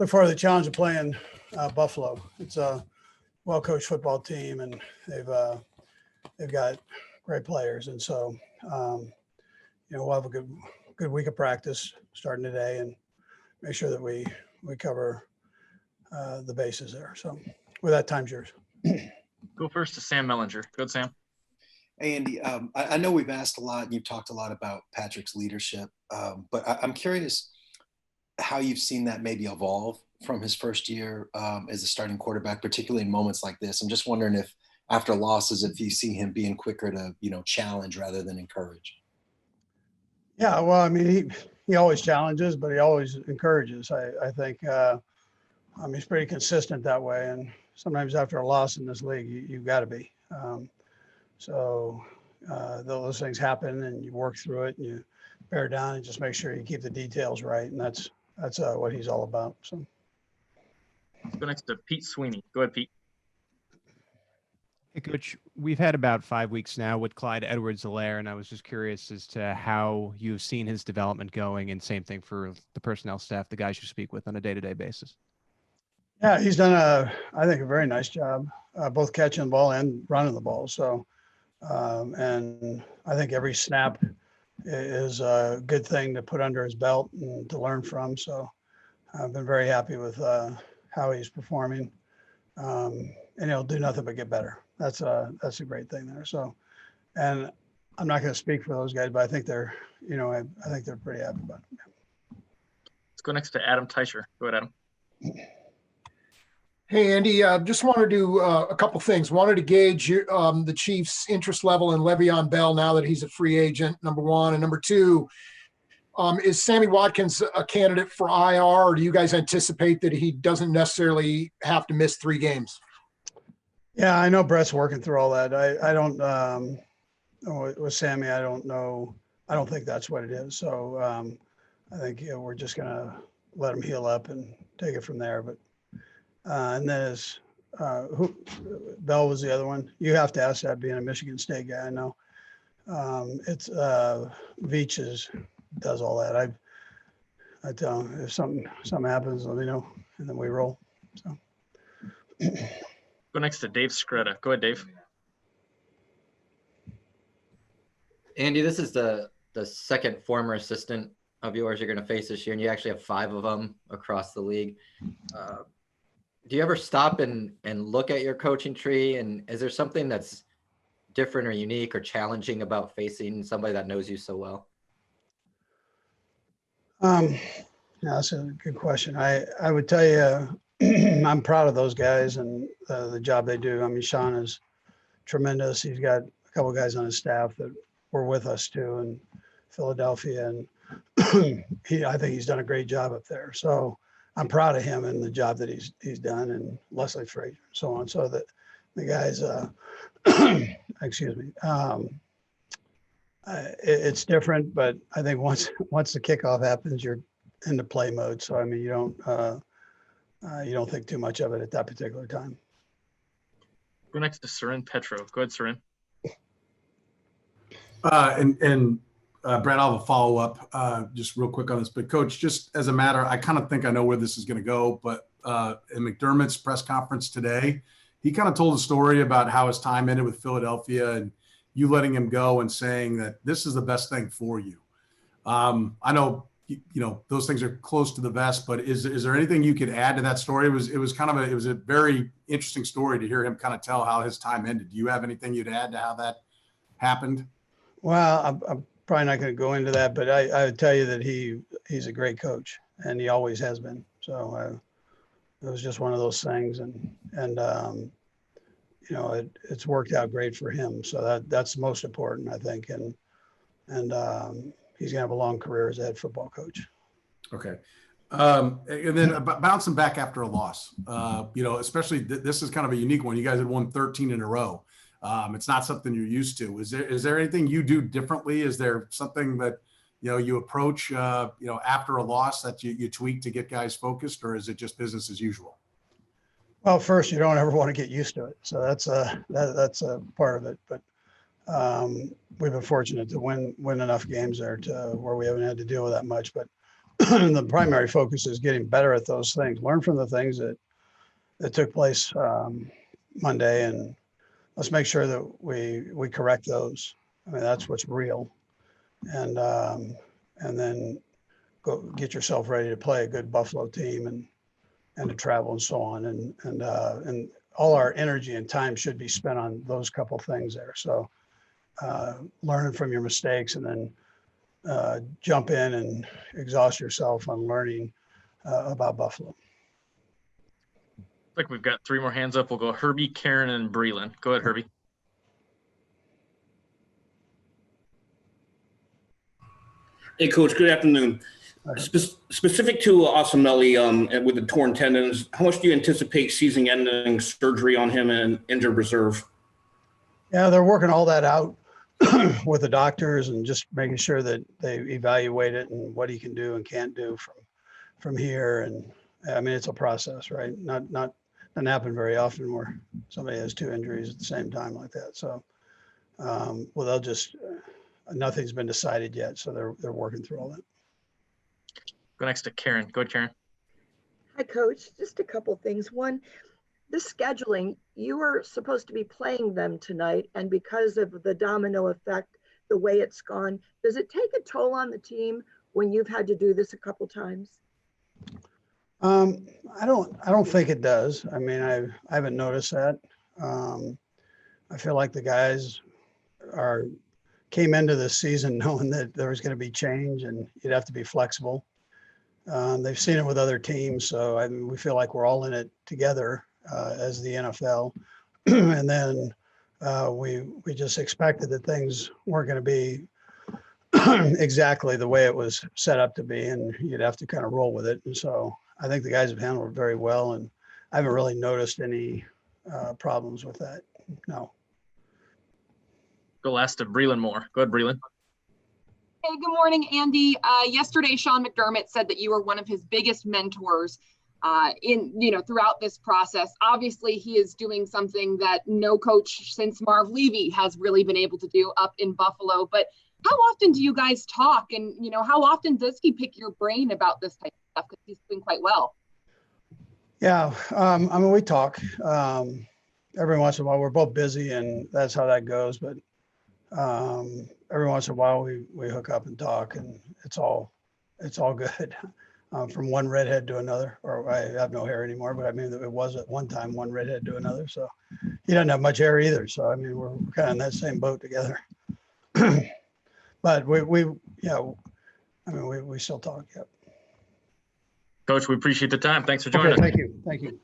look forward to the challenge of playing Buffalo. It's a well-coached football team, and they've got great players, and so we'll have a good week of practice starting today, and make sure that we cover the bases there. So, with that, time's yours. Go first to Sam Mellinger. Go ahead, Sam. Hey, Andy, I know we've asked a lot and you've talked a lot about Patrick's leadership, but I'm curious how you've seen that maybe evolve from his first year as a starting quarterback, particularly in moments like this. I'm just wondering if after losses, if you see him being quicker to, challenge rather than encourage. Yeah, well, I mean, he always challenges, but he always encourages. I think he's pretty consistent that way. And sometimes after a loss in this league, you've got to be. So those things happen, and you work through it, and you bear down and just make sure you keep the details right. And that's what he's all about. So let's go next to Pete Sweeney. Go ahead, Pete. Hey, Coach, we've had about 5 weeks now with Clyde Edwards-Helaire, and I was just curious as to how you've seen his development going, and same thing for the personnel staff, the guys you speak with on a day-to-day basis. Yeah, he's done I think a very nice job, both catching the ball and running the ball. So, and I think every snap is a good thing to put under his belt and to learn from. So I've been very happy with how he's performing, and he'll do nothing but get better. That's a great thing there. So, and I'm not going to speak for those guys, but I think they're, I think they're pretty happy about it. Let's go next to Adam Teicher. Go ahead, Adam. Hey, Andy, just wanted to do a couple things. Wanted to gauge the Chiefs' interest level in Le'Veon Bell now that he's a free agent, number one. And number two, is Sammy Watkins a candidate for IR, or do you guys anticipate that he doesn't necessarily have to miss 3 games? Yeah, I know Brett's working through all that. I don't, with Sammy, I don't know. I don't think that's what it is. So I think we're just going to let him heal up and take it from there. But and then who Bell was the other one. You have to ask that, being a Michigan State guy. I know it's Veach does all that. I tell him if something happens, let me know, and then we roll. So go next to Dave Scretta. Go ahead, Dave. Andy, this is the second former assistant of yours you're going to face this year, and you actually have 5 of them across the league. Do you ever stop and look at your coaching tree, and is there something that's different or unique or challenging about facing somebody that knows you so well? Yeah, that's a good question. I would tell you, I'm proud of those guys and the job they do. I mean, Sean is tremendous. He's got a couple of guys on his staff that were with us too in Philadelphia, and I think he's done a great job up there. So I'm proud of him and the job that he's done, and Leslie Frazier, and so on. So that the guys, excuse me, it's different, but I think once the kickoff happens, you're into play mode. So I mean, you don't think too much of it at that particular time. Go next to Surin Petro. Go ahead, Surin. Brad, I'll have a follow-up just real quick on this. But, Coach, just as a matter, I kind of think I know where this is going to go. But in McDermott's press conference today, he kind of told a story about how his time ended with Philadelphia and you letting him go and saying that this is the best thing for you. I know, those things are close to the vest, but is there anything you could add to that story? It was a very interesting story to hear him kind of tell how his time ended. Do you have anything you'd add to how that happened? Well, I'm probably not going to go into that, but I would tell you that he's a great coach, and he always has been. So it was just one of those things, and it's worked out great for him. So that's most important, I think, and he's gonna have a long career as a head football coach. Okay. And then bouncing back after a loss, especially this is kind of a unique one. You guys had won 13 in a row. It's not something you're used to. Is there anything you do differently? Is there something that, you approach, after a loss that you tweak to get guys focused, or is it just business as usual? Well, first, you don't ever want to get used to it. So that's a part of it. But we've been fortunate to win enough games there to where we haven't had to deal with that much. But the primary focus is getting better at those things. Learn from the things that took place Monday, and let's make sure that we correct those. I mean, that's what's real. And then go get yourself ready to play a good Buffalo team and to travel and so on. And all our energy and time should be spent on those couple things there. So learning from your mistakes, and then jump in and exhaust yourself on learning about Buffalo. Looks like we've got 3 more hands up. We'll go Herbie, Karen, and Breland. Go ahead, Herbie. Hey, Coach. Good afternoon. Specific to Osamele with the torn tendons, how much do you anticipate season-ending surgery on him and injured reserve? Yeah, they're working all that out with the doctors and just making sure that they evaluate it and what he can do and can't do from here. And I mean, it's a process, right? Not doesn't happen very often where somebody has 2 injuries at the same time like that. So, well, they'll just nothing's been decided yet, so they're working through all that. Go next to Karen. Go ahead, Karen. Hi, Coach. Just a couple things. One, the scheduling, you were supposed to be playing them tonight, and because of the domino effect, the way it's gone, does it take a toll on the team when you've had to do this a couple times? I don't think it does. I mean, I haven't noticed that. I feel like the guys came into this season knowing that there was going to be change and you'd have to be flexible. They've seen it with other teams, so I mean, we feel like we're all in it together as the NFL. And then we just expected that things weren't going to be exactly the way it was set up to be, and you'd have to kind of roll with it. And so I think the guys have handled it very well, and I haven't really noticed any problems with that. No. Go last to Breland Moore. Go ahead, Breland. Hey, good morning, Andy. Yesterday, Sean McDermott said that you were one of his biggest mentors throughout this process. Obviously, he is doing something that no coach since Marv Levy has really been able to do up in Buffalo. But how often do you guys talk? And, how often does he pick your brain about this type of stuff? Because he's doing quite well. Yeah, I mean, we talk every once in a while. We're both busy, and that's how that goes. But every once in a while we hook up and talk, and it's all good. From one redhead to another, or I have no hair anymore, but I mean, it was at one time one redhead to another. So he doesn't have much hair either. So, I mean, we're kind of in that same boat together. But we still talk. Yep. Coach, we appreciate the time. Thanks for joining us. Thank you.